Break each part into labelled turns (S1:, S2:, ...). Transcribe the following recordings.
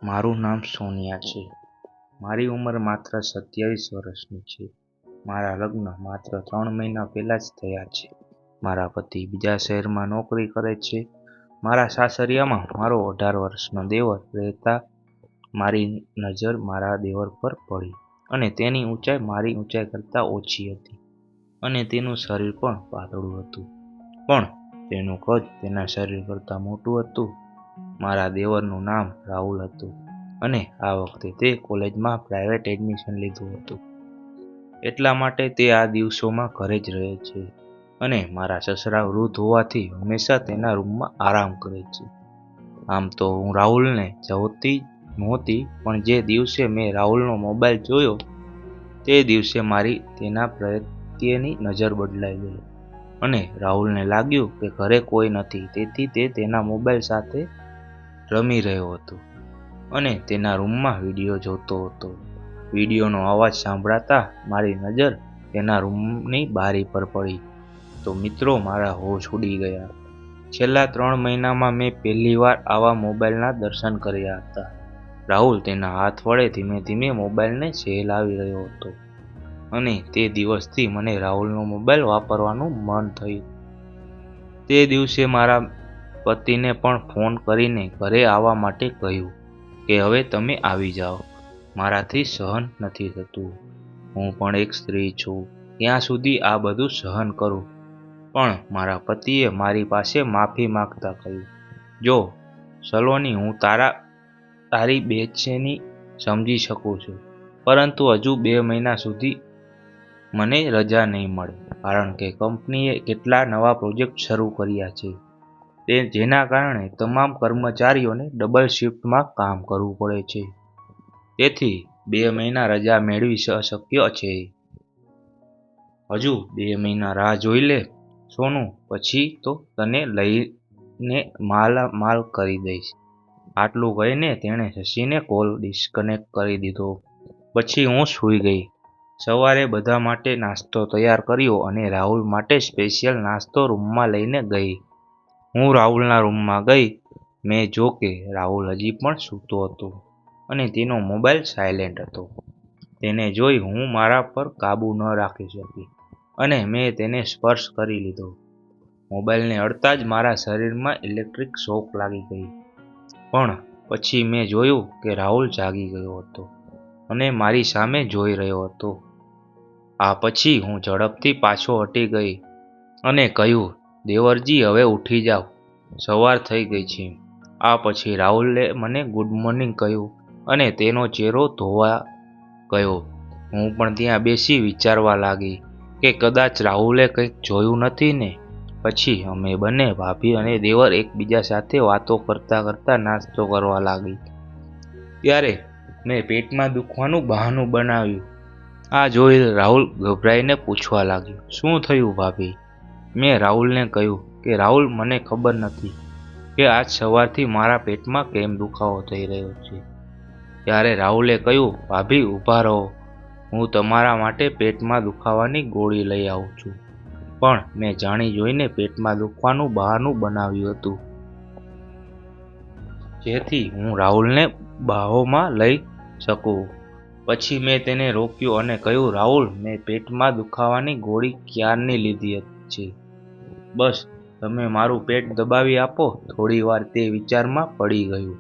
S1: મારું નામ સોનિયા છે. મારી ઉંમર માત્ર 27 વર્ષની છે. મારા લગ્ન માત્ર 3 મહિના પહેલાં જ થયા છે. મારા પતિ બીજા શહેરમાં નોકરી કરે છે. મારા સાસરિયામાં મારો 18 વર્ષનો દેવર રહેતા મારી નજર મારા દેવર પર પડી અને તેની ઊંચાઈ મારી ઊંચાઈ કરતાં ઓછી હતી અને તેનું શરીર પણ પાતળું હતું, પણ તેનું કદ તેના શરીર કરતાં મોટું હતું. મારા દેવરનું નામ રાહુલ હતું અને આ વખતે તે કોલેજમાં પ્રાઇવેટ એડમિશન લીધું હતું. એટલા માટે તે આ દિવસોમાં ઘરે જ રહે છે અને મારા સસરા વૃદ્ધ હોવાથી હંમેશા તેના રૂમમાં આરામ કરે છે. આમ તો હું રાહુલને જોતી નહોતી, પણ જે દિવસે મેં રાહુલનો મોબાઈલ જોયો તે દિવસે મારી તેના પ્રત્યેની નજર બદલાઈ ગઈ અને રાહુલને લાગ્યું કે ઘરે કોઈ નથી, તેથી તે તેના મોબાઈલ સાથે રમી રહ્યો હતો અને તેના રૂમમાં વિડીયો જોતો હતો. વિડીયોનો અવાજ સાંભળતા મારી નજર તેના રૂમની બારી પર પડી તો મિત્રો મારા હોશ ઉડી ગયા. છેલ્લા 3 મહિનામાં મેં પહેલીવાર આવા મોબાઈલના દર્શન કર્યા હતા. રાહુલ તેના હાથ વડે ધીમે ધીમે મોબાઈલને સહેલાવી રહ્યો હતો અને તે દિવસથી મને રાહુલનો મોબાઈલ વાપરવાનું મન થયું. તે દિવસે મારા પતિને પણ ફોન કરીને ઘરે આવવા માટે કહ્યું કે હવે તમે આવી જાઓ, મારાથી સહન નથી થતું. હું પણ એક સ્ત્રી છું, ત્યાં સુધી આ બધું સહન કરું. પણ મારા પતિએ મારી પાસે માફી માંગતા કહ્યું, જો સલોની, હું તારી બેચેની સમજી શકું છું, પરંતુ હજુ 2 મહિના સુધી મને રજા નહીં મળે, કારણ કે કંપનીએ કેટલા નવા પ્રોજેક્ટ શરૂ કર્યા છે, જેના કારણે તમામ કર્મચારીઓને ડબલ શિફ્ટમાં કામ કરવું પડે છે. તેથી 2 મહિના રજા મેળવી અશક્ય છે. હજુ 2 મહિના રાહ જોઈ લે સોનું, પછી તો તને લઈને માલામાલ કરી દઈશ. આટલું કહીને તેણે હસીને કોલ ડિસ્કનેક્ટ કરી દીધો. પછી હું સૂઈ ગઈ. સવારે બધા માટે નાસ્તો તૈયાર કર્યો અને રાહુલ માટે સ્પેશિયલ નાસ્તો રૂમમાં લઈને ગઈ. હું રાહુલના રૂમમાં ગઈ. મેં જો કે રાહુલ હજી પણ સૂતો હતો અને તેનો મોબાઈલ સાયલેન્ટ હતો. તેને જોઈ હું મારા પર કાબૂ ન રાખી શકી અને મેં તેને સ્પર્શ કરી લીધો. મોબાઈલને અડતા જ મારા શરીરમાં ઇલેક્ટ્રિક શોક લાગી ગઈ. પણ પછી મેં જોયું કે રાહુલ જાગી ગયો હતો અને મારી સામે જોઈ રહ્યો હતો. આ પછી હું ઝડપથી પાછો હટી ગઈ અને કહ્યું, દેવરજી, હવે ઉઠી જાઓ, સવાર થઈ ગઈ છે. આ પછી રાહુલે મને ગુડ મોર્નિંગ કહ્યું અને તેનો ચહેરો ધોવા ગયો. હું પણ ત્યાં બેસી વિચારવા લાગી કે કદાચ રાહુલે કંઈક જોયું નથી ને. પછી અમે બંને ભાભી અને દેવર એકબીજા સાથે વાતો કરતા કરતા નાસ્તો કરવા લાગી. ત્યારે મેં પેટમાં દુખવાનું બહાનું બનાવ્યું. આ જોઈ રાહુલ ગભરાઈને પૂછવા લાગ્યો, શું થયું ભાભી? મેં રાહુલને કહ્યું કે રાહુલ, મને ખબર નથી કે આજ સવારથી મારા પેટમાં કેમ દુખાવો થઈ રહ્યો છે. ત્યારે રાહુલે કહ્યું, ભાભી ઊભા રહો, હું તમારા માટે પેટમાં દુખાવાની ગોળી લઈ આવું છું. પણ મેં જાણી જોઈને પેટમાં દુખવાનું બહાનું બનાવ્યું હતું, જેથી હું રાહુલને બાહોમાં લઈ શકું. પછી મેં તેને રોક્યો અને કહ્યું, રાહુલ, મેં પેટમાં દુખાવાની ગોળી ક્યારની લીધી છે. બસ તમે મારું પેટ દબાવી આપો. થોડી વાર તે વિચારમાં પડી ગયું,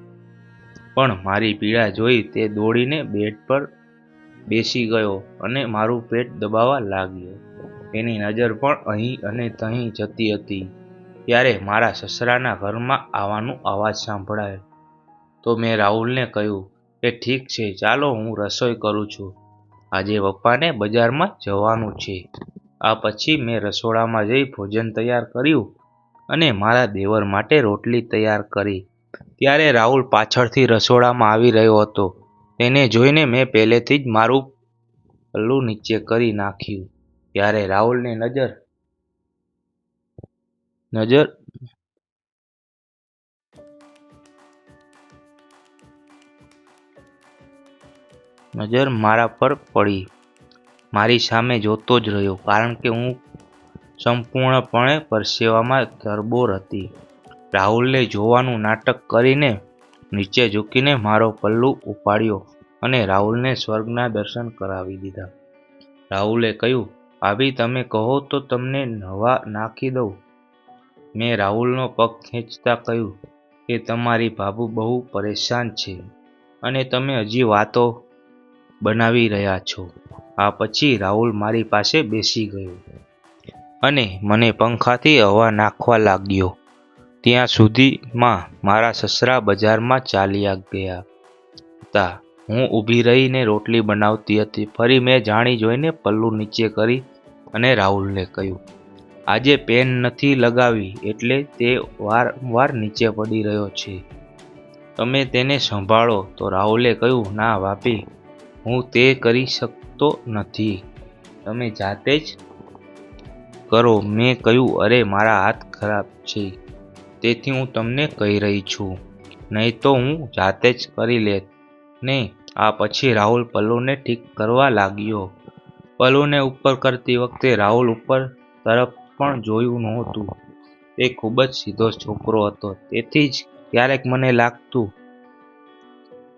S1: પણ મારી પીડા જોઈ તે દોડીને બેડ પર બેસી ગયો અને મારું પેટ દબાવવા લાગ્યો. તેની નજર પણ અહીં અને તહીં જતી હતી. ત્યારે મારા સસરાના ઘરમાં આવવાનો અવાજ સાંભળાયો તો મેં રાહુલને કહ્યું કે ઠીક છે, ચાલો હું રસોઈ કરું છું, આજે પપ્પાને બજારમાં જવાનું છે. આ પછી મેં રસોડામાં જઈ ભોજન તૈયાર કર્યું અને મારા દેવર માટે રોટલી તૈયાર કરી. ત્યારે રાહુલ પાછળથી રસોડામાં આવી રહ્યો હતો. તેને જોઈને મેં પહેલેથી જ મારું પલ્લું નીચે કરી નાખ્યું. ત્યારે રાહુલની નજર મારા પર પડી. મારી સામે જોતો જ રહ્યો, કારણ કે હું સંપૂર્ણપણે પરસેવામાં તરબોળ હતી. રાહુલને જોવાનું નાટક કરીને નીચે ઝૂકીને મારો પલ્લુ ઉપાડ્યો અને રાહુલને સ્વર્ગના દર્શન કરાવી દીધા. રાહુલે કહ્યું, ભાભી તમે કહો તો તમને નવા નાખી દઉં. મેં રાહુલનો પગ ખેંચતા કહ્યું કે તમારી બાબુ બહુ પરેશાન છે અને તમે હજી વાતો બનાવી રહ્યા છો. આ પછી રાહુલ મારી પાસે બેસી ગયો અને મને પંખાથી હવા નાખવા લાગ્યો. ત્યાં સુધીમાં મારા સસરા બજારમાં ચાલ્યા ગયા હતા. હું ઊભી રહીને રોટલી બનાવતી હતી. ફરી મેં જાણી જોઈને પલ્લુ નીચે કરી અને રાહુલને કહ્યું, આજે પેન નથી લગાવી એટલે તે વારંવાર નીચે પડી રહ્યો છે. તમે તેને સંભાળો. તો રાહુલે કહ્યું, ના ભાભી, હું તે કરી શકતો નથી. તમે જાતે જ કરો. મેં કહ્યું, અરે મારા હાથ ખરાબ છે તેથી હું તમને કહી રહી છું, નહીં તો હું જાતે જ કરી લેત ને. આ પછી રાહુલ પલ્લુને ઠીક કરવા લાગ્યો. પલ્લુને ઉપર કરતી વખતે રાહુલ ઉપર તરફ પણ જોયું નહોતું. તે ખૂબ જ સીધો છોકરો હતો, તેથી જ ક્યારેક મને લાગતું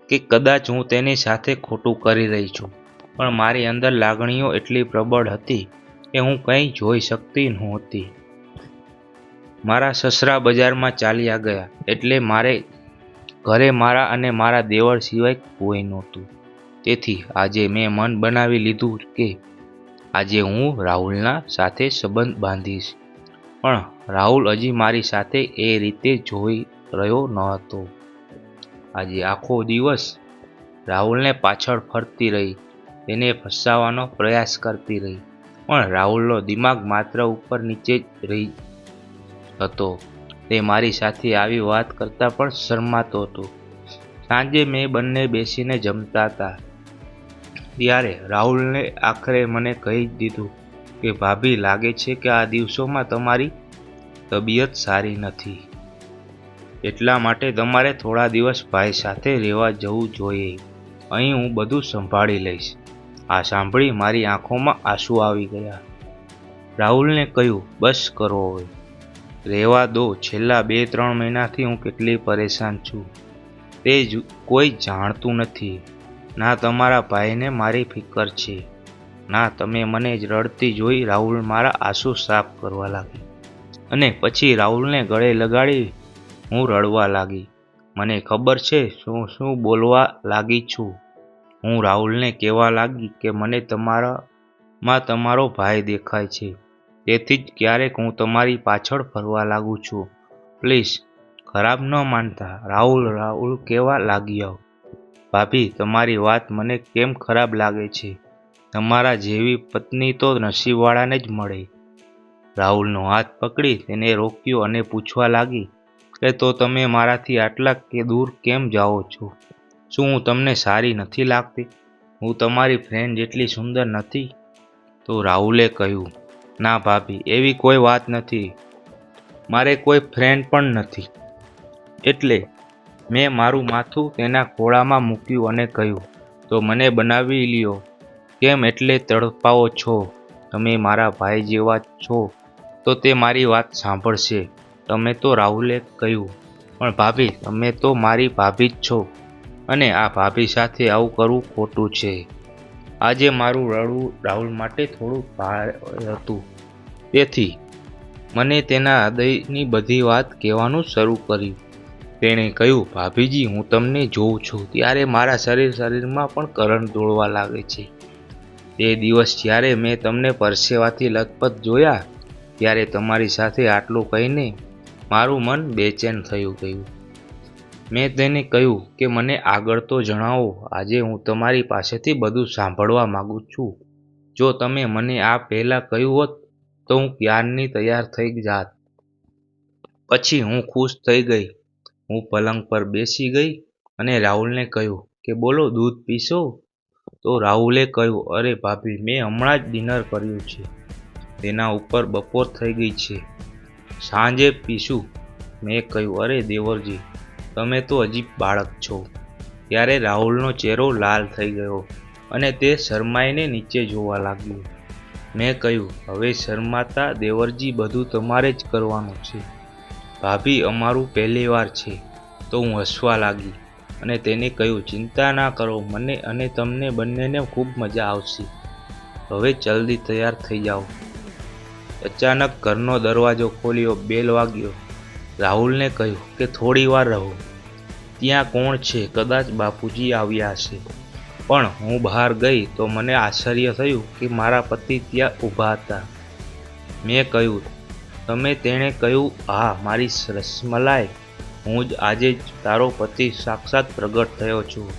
S1: કે કદાચ હું તેની સાથે ખોટું કરી રહી છું, પણ મારી અંદર લાગણીઓ એટલી પ્રબળ હતી કે હું કંઈ જોઈ શકતી નહોતી. મારા સસરા બજારમાં ચાલ્યા ગયા એટલે મારે ઘરે મારા અને મારા દેવર સિવાય કોઈ નહોતું. તેથી આજે મેં મન બનાવી લીધું કે આજે હું રાહુલના સાથે સંબંધ બાંધીશ. પણ રાહુલ હજી મારી સાથે એ રીતે જોઈ રહ્યો ન હતો. આજે આખો દિવસ રાહુલને પાછળ ફરતી રહી, તેને ફસાવવાનો પ્રયાસ કરતી રહી, પણ રાહુલનો દિમાગ માત્ર ઉપર નીચે જ રહી હતો. તે મારી સાથે આવી વાત કરતા પણ શરમાતો હતો. સાંજે મેં બંને બેસીને જમતા હતા ત્યારે રાહુલને આખરે મને કહી દીધું કે ભાભી, લાગે છે કે આ દિવસોમાં તમારી તબિયત સારી નથી, એટલા માટે તમારે થોડા દિવસ ભાઈ સાથે રહેવા જવું જોઈએ. અહીં હું બધું સંભાળી લઈશ. આ સાંભળી મારી આંખોમાં આંસુ આવી ગયા. રાહુલને કહ્યું, બસ કરો હવે, રહેવા દો. છેલ્લા 2-3 મહિનાથી હું કેટલી પરેશાન છું તે કોઈ જાણતું નથી. ના તમારા ભાઈને મારી ફિકર છે, ના તમે મને જ રડતી જોઈ. રાહુલ મારા આંસુ સાફ કરવા લાગી અને પછી રાહુલને ગળે લગાડી હું રડવા લાગી. મને ખબર છે શું બોલવા લાગી છું. હું રાહુલને કહેવા લાગી કે મને તમારામાં તમારો ભાઈ દેખાય છે, તેથી જ ક્યારેક હું તમારી પાછળ ફરવા લાગુ છું. પ્લીઝ ખરાબ ન માનતા. રાહુલ કહેવા લાગ્યો, ભાભી તમારી વાત મને કેમ ખરાબ લાગે છે. તમારા જેવી પત્ની તો નસીબવાળાને જ મળે. રાહુલનો હાથ પકડી તેને રોક્યો અને પૂછવા લાગી કે તો તમે મારાથી આટલા કે દૂર કેમ જાઓ છો? શું હું તમને સારી નથી લાગતી? હું તમારી ફ્રેન્ડ જેટલી સુંદર નથી? તો રાહુલે કહ્યું, ના ભાભી, એવી કોઈ વાત નથી. મારે કોઈ ફ્રેન્ડ પણ નથી. એટલે મેં મારું માથું તેના ખોળામાં મૂક્યું અને કહ્યું, તો મને બનાવી લ્યો. કેમ એટલે તડપાવો છો? તમે મારા ભાઈ જેવા છો તો તે મારી વાત સાંભળશે. તમે તો રાહુલે કહ્યું, પણ ભાભી તમે તો મારી ભાભી જ છો અને આ ભાભી સાથે આવું કરવું ખોટું છે. આજે મારું રડવું રાહુલ માટે થોડું ભારે હતું, તેથી મને તેના હૃદયની બધી વાત કહેવાનું શરૂ કર્યું. તેણે કહ્યું, ભાભીજી, હું તમને જોઉં છું ત્યારે મારા શરીરમાં પણ કરંટ દોડવા લાગે છે. તે દિવસ જ્યારે મેં તમને પરસેવાથી લથપથ જોયા ત્યારે તમારી સાથે આટલું કહીને મારું મન બેચેન થયું ગયું. મેં તેને કહ્યું કે મને આગળ તો જણાવો. આજે હું તમારી પાસેથી બધું સાંભળવા માંગુ છું. જો તમે મને આ પહેલાં કહ્યું હોત તો હું ક્યારની તૈયાર થઈ જાત. પછી હું ખુશ થઈ ગઈ. હું પલંગ પર બેસી ગઈ અને રાહુલને કહ્યું કે બોલો, દૂધ પીશો? તો રાહુલે કહ્યું, અરે ભાભી, મેં હમણાં જ ડિનર કર્યું છે. તેના ઉપર બપોર થઈ ગઈ છે. સાંજે પીશું. મેં કહ્યું, અરે દેવરજી, તમે તો હજી બાળક છો. ત્યારે રાહુલનો ચહેરો લાલ થઈ ગયો અને તે શરમાઈને નીચે જોવા લાગ્યો. મેં કહ્યું, હવે શરમાતા દેવરજી, બધું તમારે જ કરવાનું છે. ભાભી, અમારું પહેલીવાર છે. તો હું હસવા લાગી અને તેને કહ્યું, ચિંતા ના કરો, મને અને તમને બંનેને ખૂબ મજા આવશે. હવે જલ્દી તૈયાર થઈ જાઓ. અચાનક ઘરનો દરવાજો ખોલ્યો, બેલ વાગ્યો. રાહુલને કહ્યું કે થોડી વાર રહો. ત્યાં કોણ છે? કદાચ બાપુજી આવ્યા હશે. પણ હું બહાર ગઈ તો મને આશ્ચર્ય થયું કે મારા પતિ ત્યાં ઊભા હતા. મેં કહ્યું, તમે? તેણે કહ્યું, હા મારી રસમલાઈ, હું જ આજે જ તારો પતિ સાક્ષાત પ્રગટ થયો છું.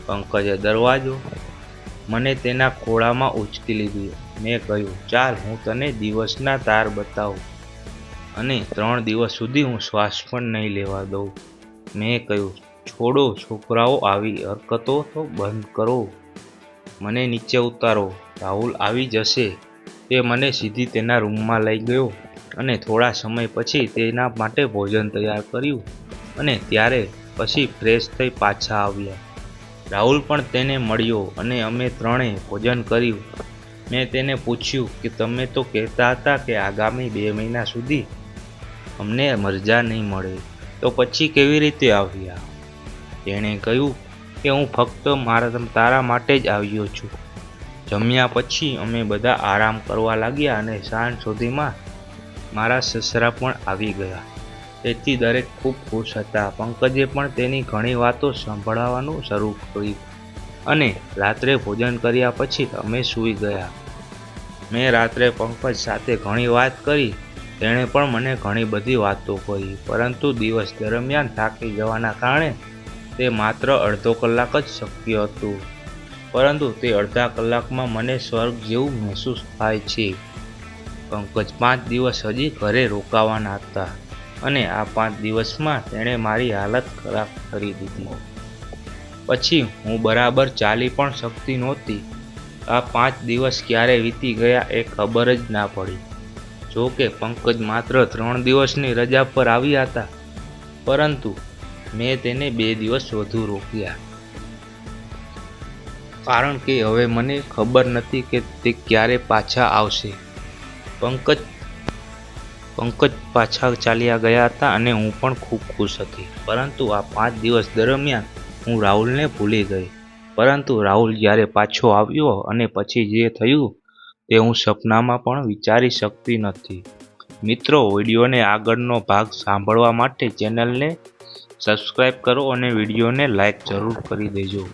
S1: પંકજે દરવાજો મને તેના ખોળામાં ઉંચકી લીધી. મેં કહ્યું, ચાલ હું તને દિવસના તાર બતાવું અને 3 દિવસ સુધી હું શ્વાસ પણ નહીં લેવા દઉં. મેં કહ્યું, છોડો છોકરાઓ, આવી હરકતો તો બંધ કરો. મને નીચે ઉતારો. રાહુલ આવી જશે. તે મને સીધી તેના રૂમમાં લઈ ગયો અને થોડા સમય પછી તેના માટે ભોજન તૈયાર કર્યું અને ત્યારે પછી ફ્રેશ થઈ પાછા આવ્યા. રાહુલ પણ તેને મળ્યો અને અમે ત્રણેય ભોજન કર્યું. મેં તેને પૂછ્યું કે તમે તો કહેતા હતા કે આગામી 2 મહિના સુધી અમને મરજા નહીં મળે, તો પછી કેવી રીતે આવ્યા? તેણે કહ્યું કે હું ફક્ત તારા માટે જ આવ્યો છું. જમ્યા પછી અમે બધા આરામ કરવા લાગ્યા અને સાંજ સુધીમાં મારા સસરા પણ આવી ગયા. તેથી દરેક ખૂબ ખુશ હતા. પંકજે પણ તેની ઘણી વાતો સંભળાવવાનું શરૂ કર્યું અને રાત્રે ભોજન કર્યા પછી અમે સૂઈ ગયા. મેં રાત્રે પંકજ સાથે ઘણી વાત કરી. તેણે પણ મને ઘણી બધી વાતો કરી, પરંતુ દિવસ દરમિયાન થાકી જવાના કારણે તે માત્ર અડધો કલાક જ શક્ય હતું. પરંતુ તે અડધા કલાકમાં મને સ્વર્ગ જેવું મહેસૂસ થાય છે. પંકજ 5 દિવસ હજી ઘરે રોકાવાના હતા અને આ 5 દિવસમાં તેણે મારી હાલત ખરાબ કરી દીધી. પછી હું બરાબર ચાલી પણ શકતી નહોતી. આ 5 દિવસ ક્યારે વીતી ગયા એ ખબર જ ના પડી. જો કે પંકજ માત્ર 3 દિવસની રજા પર આવ્યા હતા, પરંતુ મેં તેને 2 દિવસ વધુ રોક્યા, કારણ કે હવે મને ખબર નથી કે તે ક્યારે પાછા આવશે. પંકજ પાછા ચાલ્યા ગયા હતા અને હું પણ ખૂબ ખુશ હતી. પરંતુ આ 5 દિવસ દરમિયાન હું રાહુલને ભૂલી ગઈ. પરંતુ રાહુલ જ્યારે પાછો આવ્યો અને પછી જે થયું તે હું સપનામાં પણ વિચારી શકતી નથી. મિત્રો, વિડીયોને આગળનો ભાગ સાંભળવા માટે ચેનલને સબસ્ક્રાઈબ કરો અને વિડીયોને લાઈક જરૂર કરી દેજો.